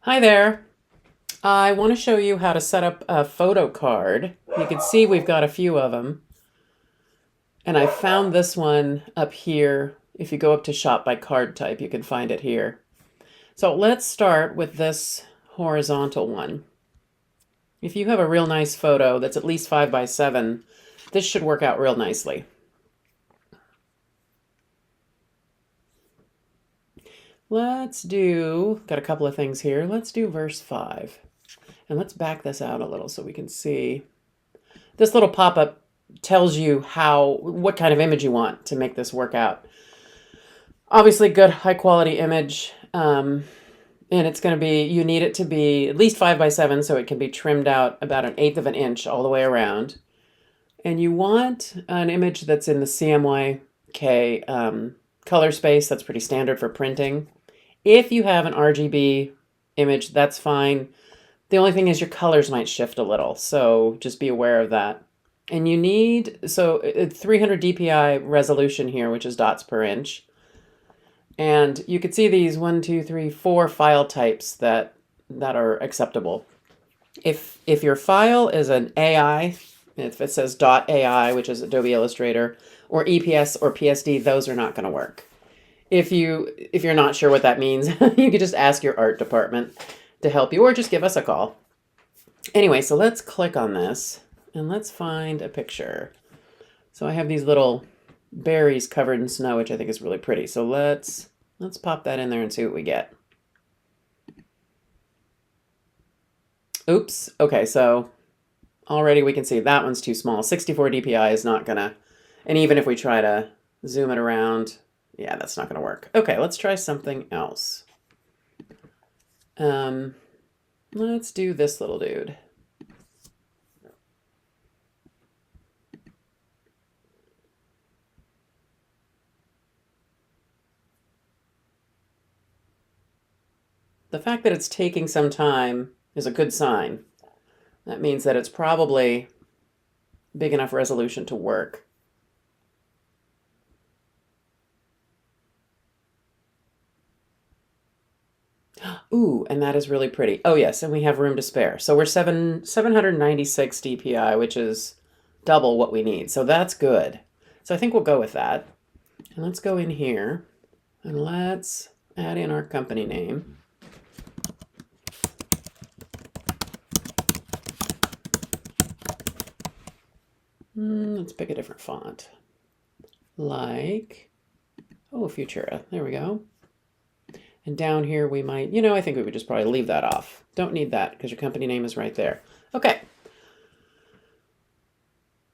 Hi there. I want to show you how to set up a photo card. You can see we've got a few of them. And I found this one up here. If you go up to shop by card type, you can find it here. So let's start with this horizontal one. If you have a real nice photo that's at least 5 by 7, this should work out real nicely. Got a couple of things here. Let's do verse 5. And let's back this out a little so we can see. This little pop-up tells you what kind of image you want to make this work out. Obviously, good high quality image. And it's going to be, you need it to be at least 5 by 7 so it can be trimmed out about 1/8 of an inch all the way around. And you want an image that's in the CMYK color space. That's pretty standard for printing. If you have an RGB image, that's fine. The only thing is your colors might shift a little, so just be aware of that. And you need, 300 dpi resolution here, which is dots per inch. And you could see these 1, 2, 3, 4 file types that are acceptable. If your file is an AI, if it says .ai, which is Adobe Illustrator, or EPS or PSD, those are not going to work. If you're not sure what that means, you could just ask your art department to help you, or just give us a call. Anyway, so let's click on this and let's find a picture. So I have these little berries covered in snow, which I think is really pretty. So let's pop that in there and see what we get. Oops. Okay, so already we can see that one's too small. 64 dpi is not gonna, and even if we try to zoom it around, yeah, that's not gonna work. Okay, let's try something else. Let's do this little dude. The fact that it's taking some time is a good sign. That means that it's probably big enough resolution to work. Ooh, and that is really pretty. Oh yes, and we have room to spare. So we're 796 dpi, which is double what we need. So that's good. So I think we'll go with that. And let's go in here and let's add in our company name. Let's pick a different font. Like, Futura. There we go. And down here we might, I think we would just probably leave that off. Don't need that because your company name is right there. Okay.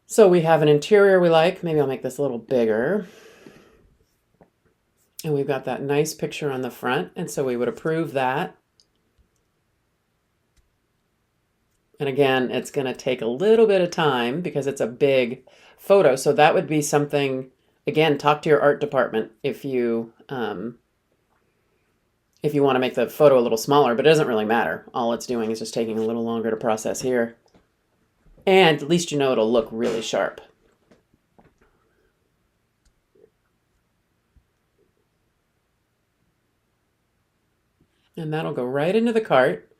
So we have an interior we like. Maybe I'll make this a little bigger. And we've got that nice picture on the front. And so we would approve that. And again, it's going to take a little bit of time because it's a big photo. So that would be something, again, talk to your art department if you want to make the photo a little smaller, but it doesn't really matter. All it's doing is just taking a little longer to process here. And at least it'll look really sharp. And that'll go right into the cart.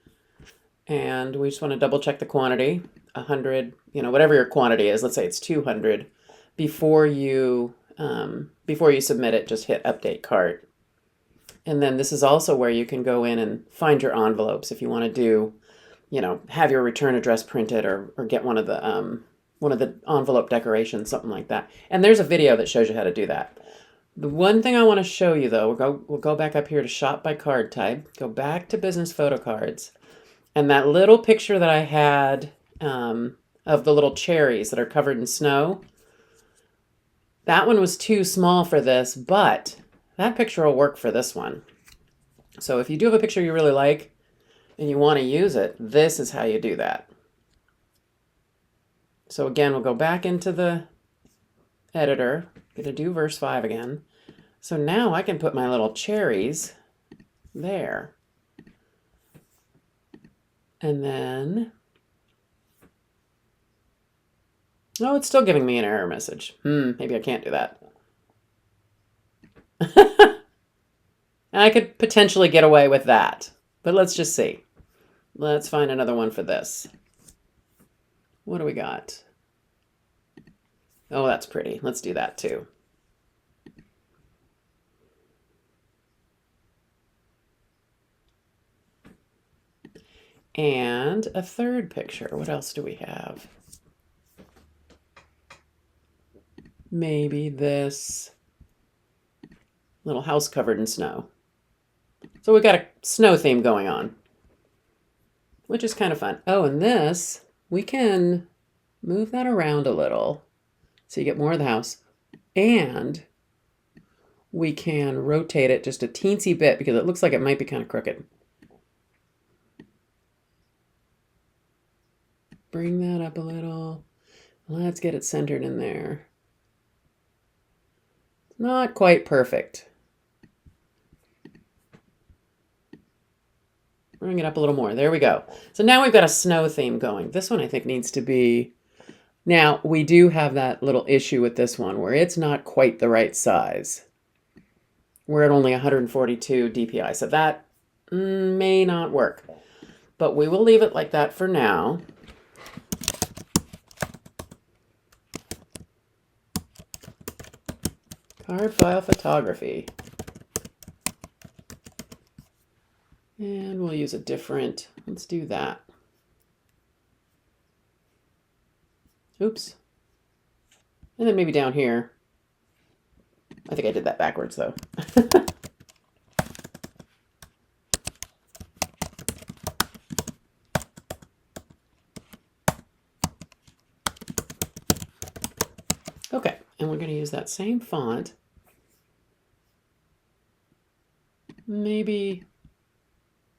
And we just want to double check the quantity, 100, whatever your quantity is. Let's say it's 200. Before you submit it, just hit update cart. And then this is also where you can go in and find your envelopes if you want to do, have your return address printed or get one of the envelope decorations, something like that. And there's a video that shows you how to do that. The one thing I want to show you though, we'll go back up here to shop by card type, go back to business photo cards. And that little picture that I had of the little cherries that are covered in snow, that one was too small for this, but that picture will work for this one. So if you do have a picture you really like and you want to use it, this is how you do that. So again, we'll go back into the editor, gonna do verse 5 again. So now I can put my little cherries there. And then, oh, it's still giving me an error message. Maybe I can't do that. And I could potentially get away with that, But let's just see. Let's find another one for this. What do we got? Oh, that's pretty. Let's do that too. And a third picture. What else do we have? Maybe this little house covered in snow. So we got a snow theme going on, which is kind of fun. Oh, and this, we can move that around a little so you get more of the house. And we can rotate it just a teensy bit because it looks like it might be kind of crooked. Bring that up a little. Let's get it centered in there. Not quite perfect. Bring it up a little more. There we go. So now we've got a snow theme going. This one I think needs to be... Now, we do have that little issue with this one where it's not quite the right size. We're at only 142 DPI, so that may not work. But we will leave it like that for now. Card file photography. And we'll use a different, let's do that. Oops. And then maybe down here. I think I did that backwards though. Okay, and we're going to use that same font. Maybe,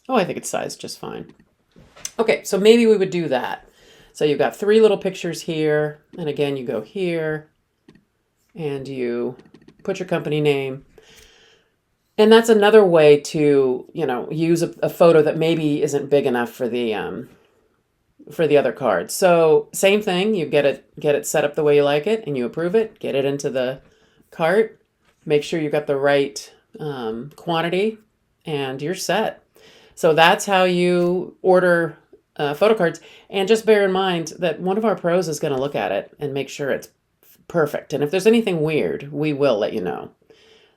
oh, I think it's sized just fine. Okay, so maybe we would do that. So you've got 3 little pictures here, and again, you go here, and you put your company name. And that's another way to, use a photo that maybe isn't big enough for the other card. So same thing, you get it set up the way you like it, and you approve it, get it into the cart, make sure you've got the right quantity, and you're set. So that's how you order photo cards. And just bear in mind that one of our pros is going to look at it and make sure it's perfect. And if there's anything weird, we will let you know.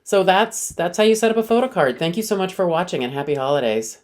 So that's how you set up a photo card. Thank you so much for watching, and happy holidays.